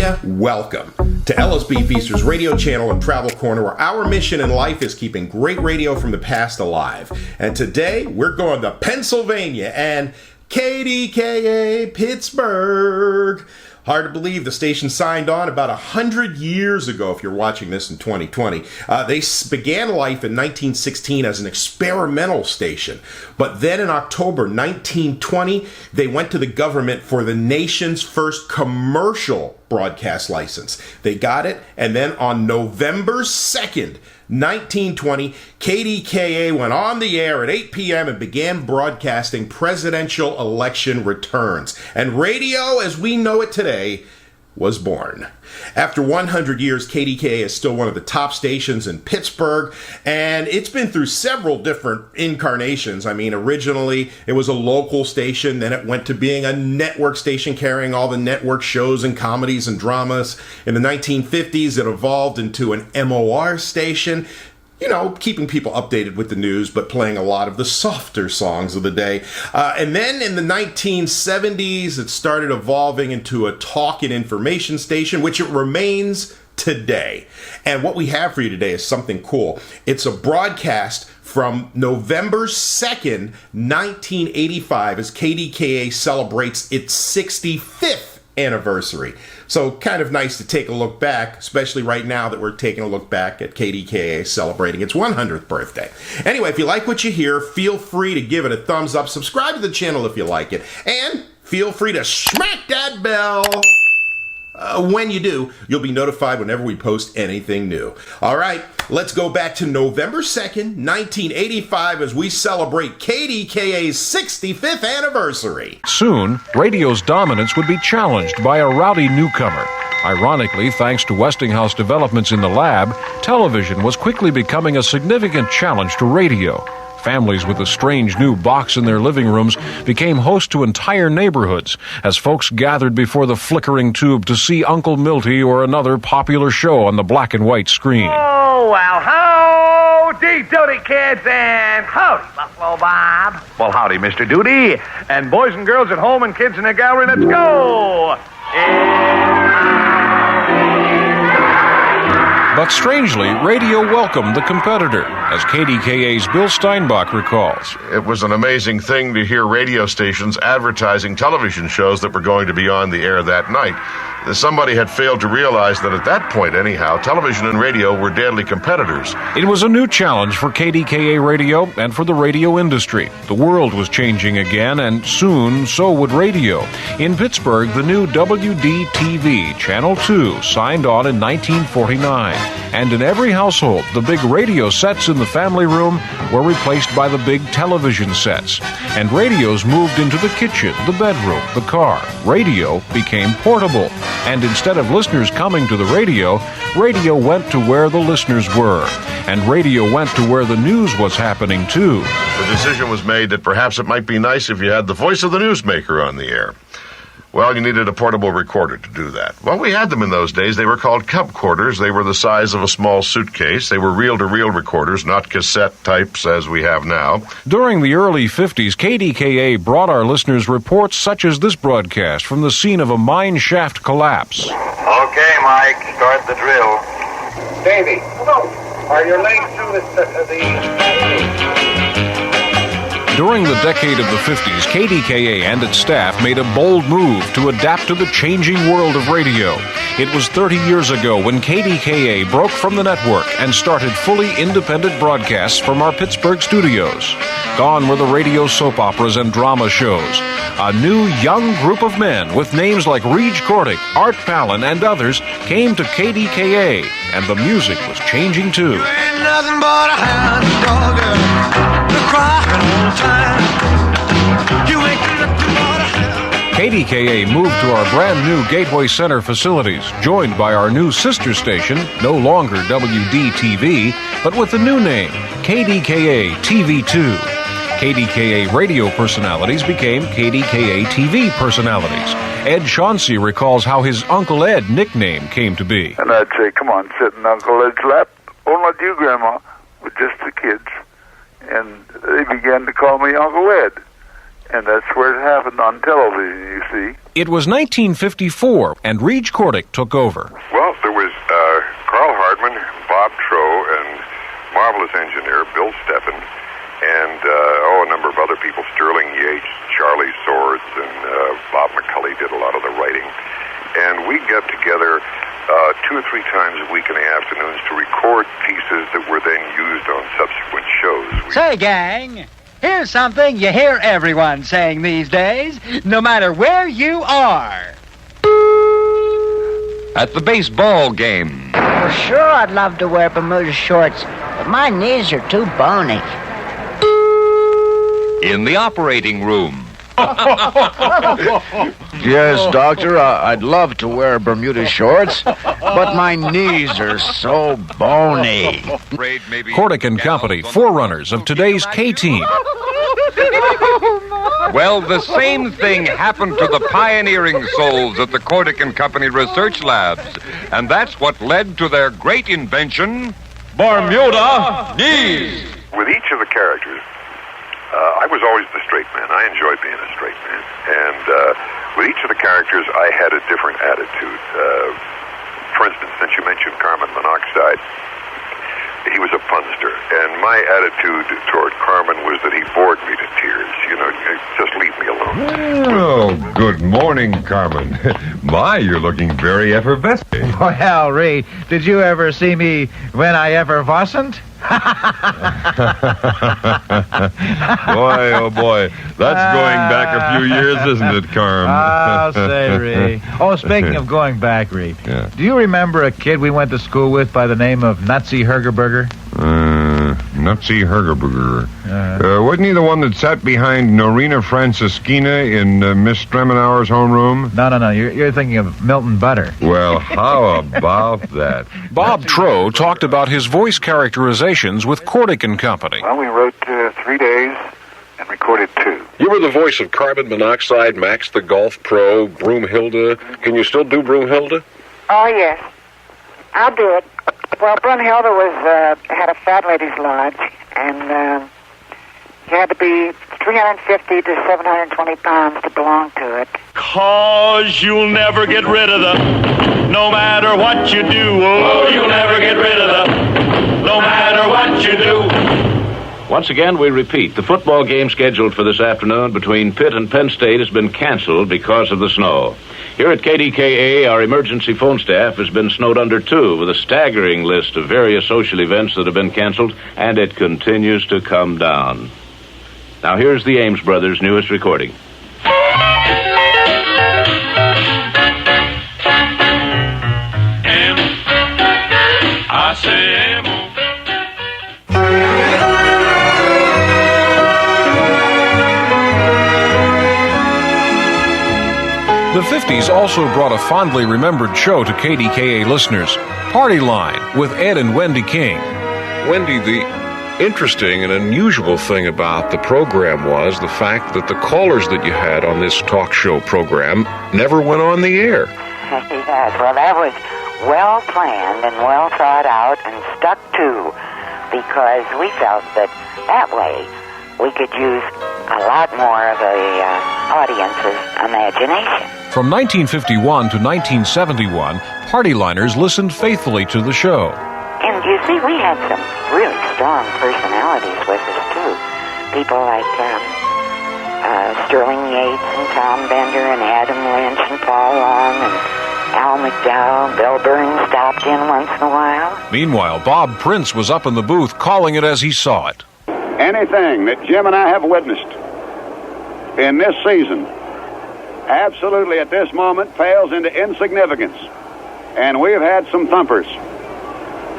you? Welcome to LSB Feaster's radio channel and travel corner, where our mission in life is keeping great radio from the past alive. And today we're going to Pennsylvania and KDKA Pittsburgh. Hard to believe the station signed on about 100 years ago if you're watching this in 2020. They began life in 1916 as an experimental station. But then in October 1920, they went to the government for the nation's first commercial broadcast license. They got it, and then on November 2nd, 1920, KDKA went on the air at 8 p.m. and began broadcasting presidential election returns. And radio, as we know it today, was born. After 100 years, KDKA is still one of the top stations in Pittsburgh, and it's been through several different incarnations. I mean, originally it was a local station, then it went to being a network station carrying all the network shows and comedies and dramas. In the 1950s, it evolved into an MOR station, you know, keeping people updated with the news, but playing a lot of the softer songs of the day. And then in the 1970s, it started evolving into a talk and information station, which it remains today. And what we have for you today is something cool. It's a broadcast from November 2nd, 1985, as KDKA celebrates its 65th anniversary. So kind of nice to take a look back, especially right now that we're taking a look back at KDKA celebrating its 100th birthday. Anyway, if you like what you hear, feel free to give it a thumbs up, subscribe to the channel if you like it, and feel free to smack that bell. When you do, you'll be notified whenever we post anything new. All right, let's go back to November 2nd, 1985, as we celebrate KDKA's 65th anniversary. Soon, radio's dominance would be challenged by a rowdy newcomer. Ironically, thanks to Westinghouse developments in the lab, television was quickly becoming a significant challenge to radio. Families with a strange new box in their living rooms became host to entire neighborhoods as folks gathered before the flickering tube to see Uncle Milty or another popular show on the black and white screen. Oh, well, howdy, doody, kids, and howdy, Buffalo Bob. Well, howdy, Mr. Doody, and boys and girls at home and kids in the gallery, let's go. But strangely, radio welcomed the competitor, as KDKA's Bill Steinbach recalls. It was an amazing thing to hear radio stations advertising television shows that were going to be on the air that night. Somebody had failed to realize that at that point, anyhow, television and radio were deadly competitors. It was a new challenge for KDKA radio and for the radio industry. The world was changing again, and soon so would radio. In Pittsburgh, the new WDTV, Channel 2, signed on in 1949. And in every household, the big radio sets in the family room were replaced by the big television sets. And radios moved into the kitchen, the bedroom, the car. Radio became portable. And instead of listeners coming to the radio went to where the listeners were. And radio went to where the news was happening, too. The decision was made that perhaps it might be nice if you had the voice of the newsmaker on the air. Well, you needed a portable recorder to do that. Well, we had them in those days. They were called cupcorders. They were the size of a small suitcase. They were reel-to-reel recorders, not cassette types as we have now. During the early 50s, KDKA brought our listeners reports such as this broadcast from the scene of a mine shaft collapse. Okay, Mike, start the drill. Davey, hello. Are your legs through the... During the decade of the 50s, KDKA and its staff made a bold move to adapt to the changing world of radio. It was 30 years ago when KDKA broke from the network and started fully independent broadcasts from our Pittsburgh studios. Gone were the radio soap operas and drama shows. A new young group of men with names like Reg Cordick, Art Palin, and others came to KDKA, and the music was changing too. You ain't nothing but a hound dog, crying all the time. You ain't nothing but a hound. KDKA moved to our brand new Gateway Center facilities, joined by our new sister station, no longer WDTV, but with the new name, KDKA TV2. KDKA radio personalities became KDKA TV personalities. Ed Chauncey recalls how his Uncle Ed nickname came to be. And I'd say, come on, sit in Uncle Ed's lap. Oh, not you, Grandma, but just the kids. And they began to call me Uncle Ed. And that's where it happened on television, you see. It was 1954, and Reg Cordick took over. Well, there was Carl Hardman, Bob Troe, and marvelous engineer Bill Steffen, and a number of other people, Sterling Yates, Charlie Swords, and Bob McCulley did a lot of the writing. And we got together 2 or 3 times a week in the afternoons to record pieces that were then used on subsequent shows. Say, gang, here's something you hear everyone saying these days, no matter where you are. At the baseball game. Well, sure, I'd love to wear Bermuda shorts, but my knees are too bony. In the operating room. Yes, Doctor, I'd love to wear Bermuda shorts, but my knees are so bony. Cordick and Company, forerunners of today's K-Team. Well, the same thing happened to the pioneering souls at the Cordick and Company Research Labs, and that's what led to their great invention, Bermuda knees. With each of the characters, I was always the straight man. I enjoyed being a straight man. And with each of the characters, I had a different attitude. For instance, since you mentioned carbon monoxide, he was a punster. And my attitude toward Carmen was that he bored me to tears. You know, just leave me alone. Oh, good morning, Carmen. My, you're looking very effervescent. Well, Ray, did you ever see me when I ever wasn't? Boy, oh boy, that's going back a few years, isn't it, Carm? I'll say, Ray. Oh, speaking of going back, Ray, do you remember a kid we went to school with by the name of Nutsy Hergerberger? Nutsy Hergerberger. Wasn't he the one that sat behind Norina Francisquina in Miss Stremenauer's homeroom? No. You're thinking of Milton Butter. Well, how about that? Bob Troe talked about his voice characterizations with Cordick and Company. Well, we wrote 3 days and recorded 2. You were the voice of Carbon Monoxide, Max the Golf Pro, Broomhilda. Can you still do Broomhilda? Oh, yes. I'll do it. Well, Brunhilde had a fat ladies' lodge, and you had to be 350 to 720 pounds to belong to it. 'Cause you'll never get rid of them, no matter what you do. Oh, you'll never get rid of them, no matter what you do. Once again, we repeat, the football game scheduled for this afternoon between Pitt and Penn State has been canceled because of the snow. Here at KDKA, our emergency phone staff has been snowed under, too, with a staggering list of various social events that have been canceled, and it continues to come down. Now, here's the Ames Brothers' newest recording. I say The 50s also brought a fondly remembered show to KDKA listeners, Party Line, with Ed and Wendy King. Wendy, the interesting and unusual thing about the program was the fact that the callers that you had on this talk show program never went on the air. Yes, well, that was well planned and well thought out and stuck to, because we felt that way we could use a lot more of the audience's imagination. From 1951 to 1971, Party Liners listened faithfully to the show. And you see, we had some really strong personalities with us, too. People like Sterling Yates and Tom Bender and Adam Lynch and Paul Long and Al McDowell. Bill Burns stopped in once in a while. Meanwhile, Bob Prince was up in the booth calling it as he saw it. Anything that Jim and I have witnessed in this season absolutely at this moment pales into insignificance. And we've had some thumpers.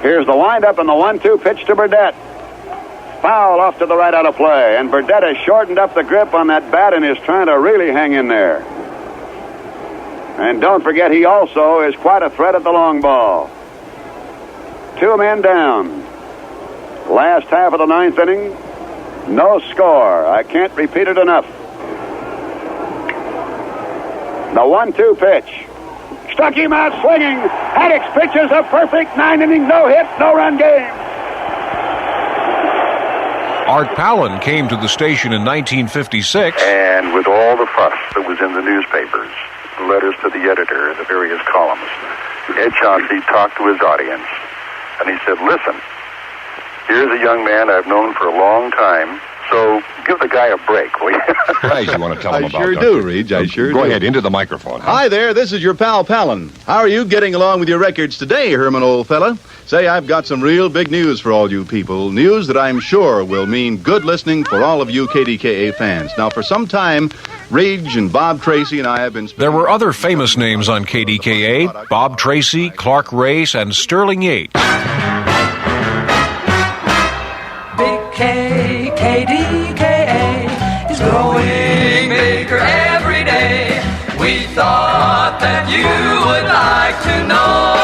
Here's the windup and the 1-2 pitch to Burdette. Foul off to the right out of play. And Burdette has shortened up the grip on that bat and is trying to really hang in there. And don't forget, he also is quite a threat at the long ball. 2 men down. Last half of the 9th inning, no score. I can't repeat it enough. The 1-2 pitch. Struck him out swinging. Haddock's pitches a perfect 9-inning no-hit, no-run game. Art Palin came to the station in 1956. And with all the fuss that was in the newspapers, the letters to the editor, the various columns, Ed Chauncey talked to his audience, and he said, listen, here's a young man I've known for a long time, so give the guy a break, will you? Right, you want to tell him about sure it, do, Reed. I sure do. Go ahead, into the microphone. Hi there, this is your pal Palin. How are you getting along with your records today, Herman, old fella? Say, I've got some real big news for all you people. News that I'm sure will mean good listening for all of you KDKA fans. Now, for some time, Rage and Bob Tracy and I have been... There were other famous names on KDKA: Bob Tracy, Clark Race, and Sterling Yates. Big K, KDKA is growing bigger every day. We thought that you would like to know.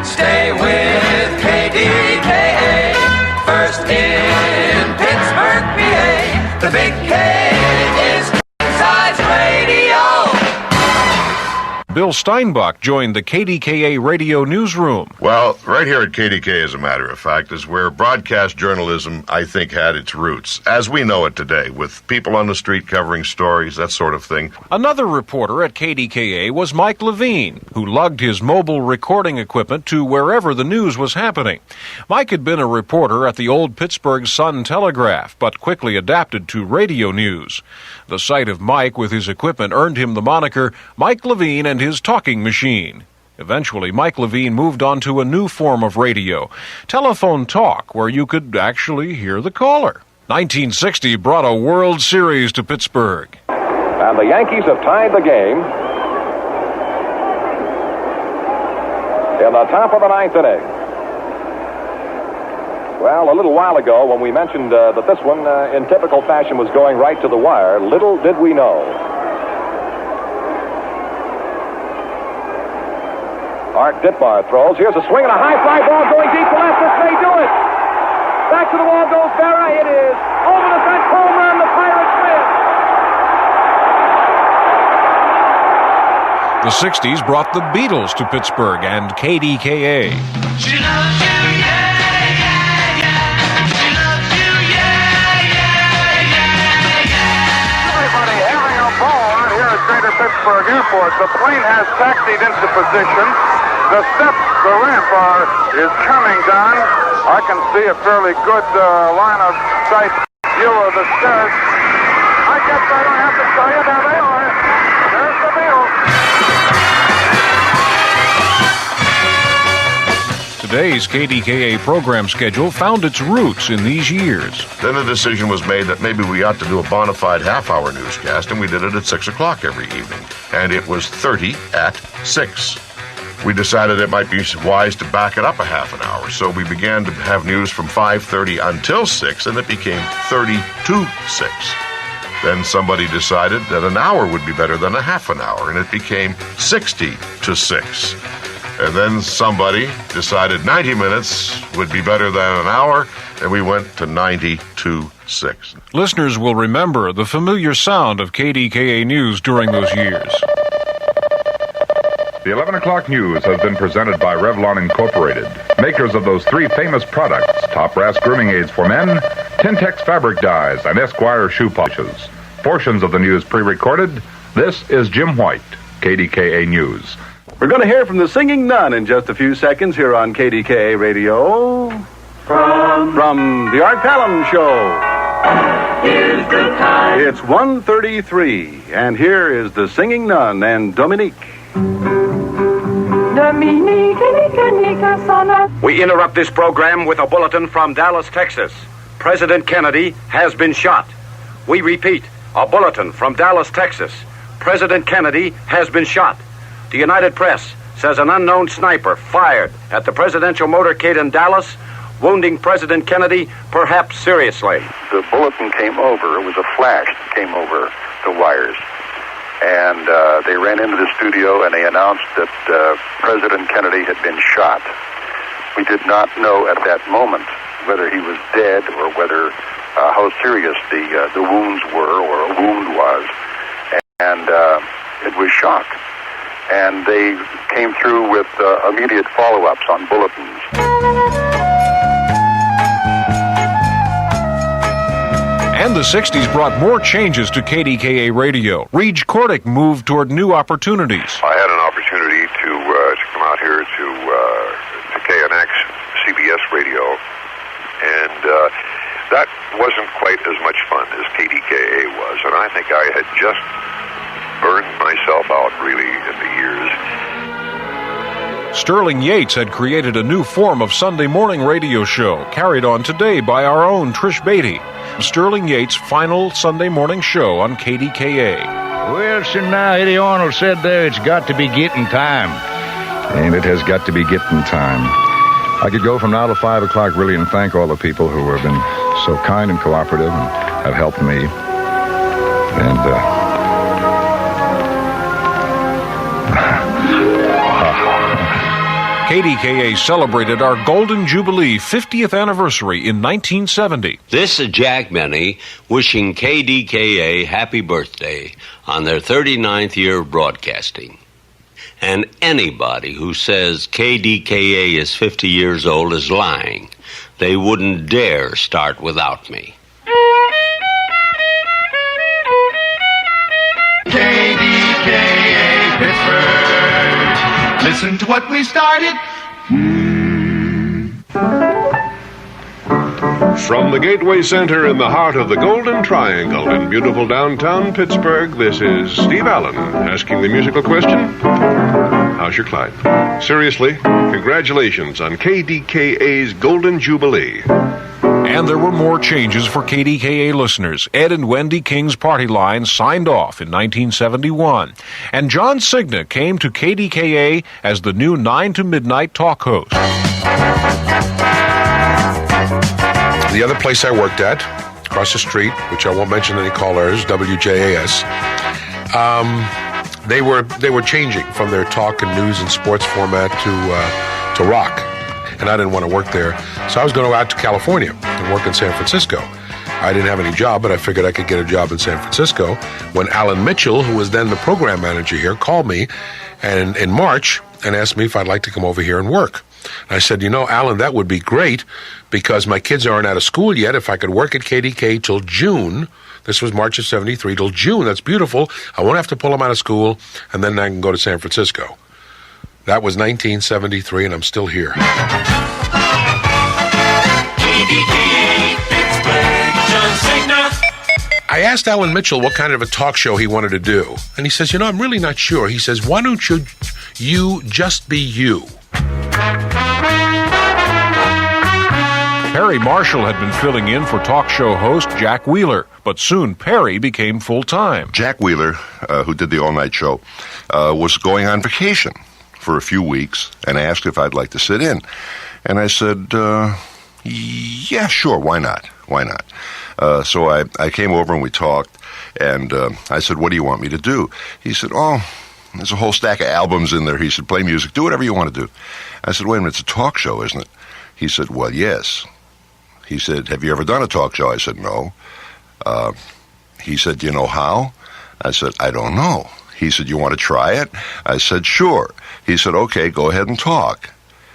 Stay with KDKA, first in Pittsburgh, PA. The Big K is Size Radio. Bill Steinbach joined the KDKA radio newsroom. Well, right here at KDKA, as a matter of fact, is where broadcast journalism, I think, had its roots, as we know it today, with people on the street covering stories, that sort of thing. Another reporter at KDKA was Mike Levine, who lugged his mobile recording equipment to wherever the news was happening. Mike had been a reporter at the old Pittsburgh Sun-Telegraph, but quickly adapted to radio news. The sight of Mike with his equipment earned him the moniker Mike Levine and his talking machine. Eventually, Mike Levine moved on to a new form of radio, telephone talk, where you could actually hear the caller. 1960 brought a World Series to Pittsburgh. And the Yankees have tied the game in the top of the ninth inning. Well, a little while ago, when we mentioned that this one, in typical fashion, was going right to the wire, little did we know. Art Ditmar throws. Here's a swing and a high fly ball going deep to left. This may do it. Back to the wall goes Berra. It is over the fence. Home run. The Pirates win. The 60s brought the Beatles to Pittsburgh and KDKA. She loves you, yeah, yeah, yeah. She loves you, yeah, yeah, yeah, yeah. Everybody having a ball out here at Greater Pittsburgh Airport. The plane has taxied into position. The steps, the ramp is coming down. I can see a fairly good line of sight view of the stairs. I guess I don't have to tell you, there they are. There's the Beatles. Today's KDKA program schedule found its roots in these years. Then a decision was made that maybe we ought to do a bona fide half-hour newscast, and we did it at 6 o'clock every evening. And it was 30 at 6. We decided it might be wise to back it up a half an hour, so we began to have news from 5:30 until 6, and it became 30 to 6. Then somebody decided that an hour would be better than a half an hour, and it became 60 to 6. And then somebody decided 90 minutes would be better than an hour, and we went to 90 to 6. Listeners will remember the familiar sound of KDKA News during those years. The 11 o'clock news has been presented by Revlon Incorporated, makers of those three famous products: Top Brass grooming aids for men, Tintex fabric dyes, and Esquire shoe polishes. Portions of the news pre-recorded. This is Jim White, KDKA News. We're going to hear from the Singing Nun in just a few seconds here on KDKA Radio. From the Art Palin Show. Here's the time. It's 1:33, and here is the Singing Nun and Dominique. We interrupt this program with a bulletin from Dallas, Texas. President Kennedy has been shot. We repeat, a bulletin from Dallas, Texas. President Kennedy has been shot. The United Press says an unknown sniper fired at the presidential motorcade in Dallas, wounding President Kennedy perhaps seriously. The bulletin came over. It was a flash that came over the wires. And they ran into the studio and they announced that President Kennedy had been shot. We did not know at that moment whether he was dead or whether how serious the wounds were or a wound was. And it was shock. And they came through with immediate follow-ups on bulletins. And the 60s brought more changes to KDKA radio. Reg Kordick moved toward new opportunities. I had an opportunity to come out here to KNX, CBS radio, and that wasn't quite as much fun as KDKA was, and I think I had just burned myself out, really, in the years. Sterling Yates had created a new form of Sunday morning radio show, carried on today by our own Trish Beatty. Sterling Yates' final Sunday morning show on KDKA. Well, so now Eddie Arnold said there it's got to be getting time. And it has got to be getting time. I could go from now to 5 o'clock, really, and thank all the people who have been so kind and cooperative and have helped me. And, KDKA celebrated our Golden Jubilee 50th anniversary in 1970. This is Jack Benny wishing KDKA happy birthday on their 39th year of broadcasting. And anybody who says KDKA is 50 years old is lying. They wouldn't dare start without me. KDKA Pittsburgh. Listen to what we started. From the Gateway Center in the heart of the Golden Triangle in beautiful downtown Pittsburgh, this is Steve Allen asking the musical question, how's your Clyde? Seriously, congratulations on KDKA's Golden Jubilee. And there were more changes for KDKA listeners. Ed and Wendy King's party line signed off in 1971. And John Cigna came to KDKA as the new 9 to midnight talk host. The other place I worked at, across the street, which I won't mention any callers, WJAS, they were changing from their talk and news and sports format to rock. And I didn't want to work there. So I was going to go out to California and work in San Francisco. I didn't have any job, but I figured I could get a job in San Francisco when Alan Mitchell, who was then the program manager here, called me in March and asked me if I'd like to come over here and work. And I said, Alan, that would be great because my kids aren't out of school yet. If I could work at KDK till June, this was March of 73, till June, that's beautiful. I won't have to pull them out of school, and then I can go to San Francisco. That was 1973, and I'm still here. I asked Alan Mitchell what kind of a talk show he wanted to do, and he says, I'm really not sure. He says, why don't you just be you? Perry Marshall had been filling in for talk show host Jack Wheeler, but soon Perry became full-time. Jack Wheeler, who did the all-night show, was going on vacation for a few weeks and asked if I'd like to sit in. And I said, yeah, sure, why not? So I came over and we talked, and I said, what do you want me to do? He said, there's a whole stack of albums in there. He said, play music, do whatever you want to do. I said, wait a minute, it's a talk show, isn't it? He said, well, yes. He said, have you ever done a talk show? I said, no. He said, do you know how? I said, I don't know. He said, you want to try it? I said, sure. He said, okay, go ahead and talk.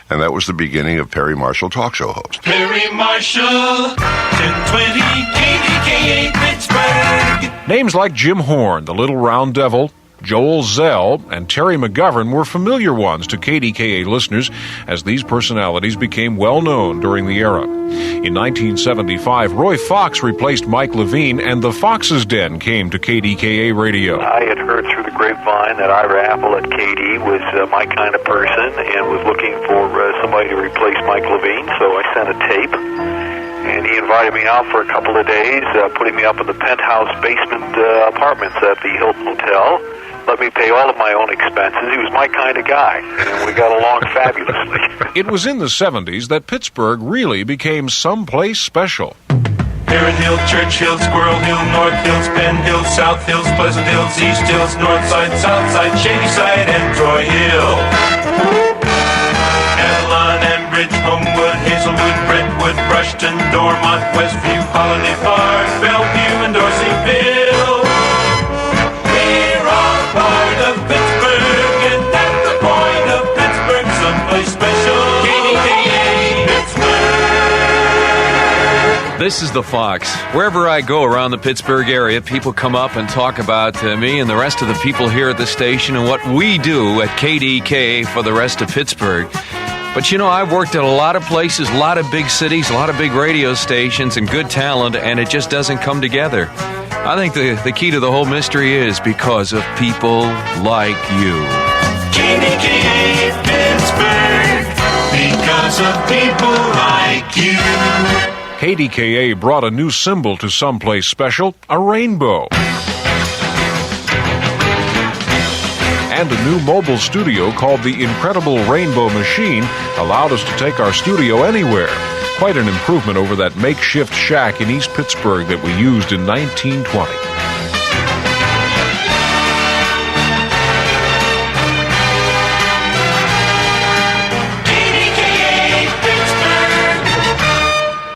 And that was the beginning of Perry Marshall Talk Show Host. Perry Marshall, 1020 KDKA Pittsburgh. Names like Jim Horn, the Little Round Devil, Joel Zell, and Terry McGovern were familiar ones to KDKA listeners as these personalities became well-known during the era. In 1975, Roy Fox replaced Mike Levine, and the Fox's Den came to KDKA radio. I had heard through the grapevine that Ira Apple at KD was my kind of person and was looking for somebody to replace Mike Levine, so I sent a tape. And he invited me out for a couple of days, putting me up in the penthouse basement apartments at the Hilton Hotel. Let me pay all of my own expenses. He was my kind of guy, and we got along fabulously. It was in the 70s that Pittsburgh really became someplace special. Heron Hill, Church Hill, Squirrel Hill, North Hills, Penn Hills, South Hills, Pleasant Hills, East Hills, North Side, South Side, Shady Side, and Troy Hill. Avalon, Ambridge, Homewood, Hazelwood, Brentwood, Brushton, Dormont, Westview, Holiday Park, Bellevue, and Dorseyville. We're all part of Pittsburgh, and that's the point of Pittsburgh, someplace special. KDKA, Pittsburgh. This is the Fox. Wherever I go around the Pittsburgh area, people come up and talk about me and the rest of the people here at the station and what we do at KDKA for the rest of Pittsburgh. But you know, I've worked at a lot of places, a lot of big cities, a lot of big radio stations and good talent, and it just doesn't come together. I think the key to the whole mystery is because of people like you. KDKA Pittsburgh, because of people like you. KDKA brought a new symbol to someplace special, a rainbow. And a new mobile studio called the Incredible Rainbow Machine allowed us to take our studio anywhere. Quite an improvement over that makeshift shack in East Pittsburgh that we used in 1920.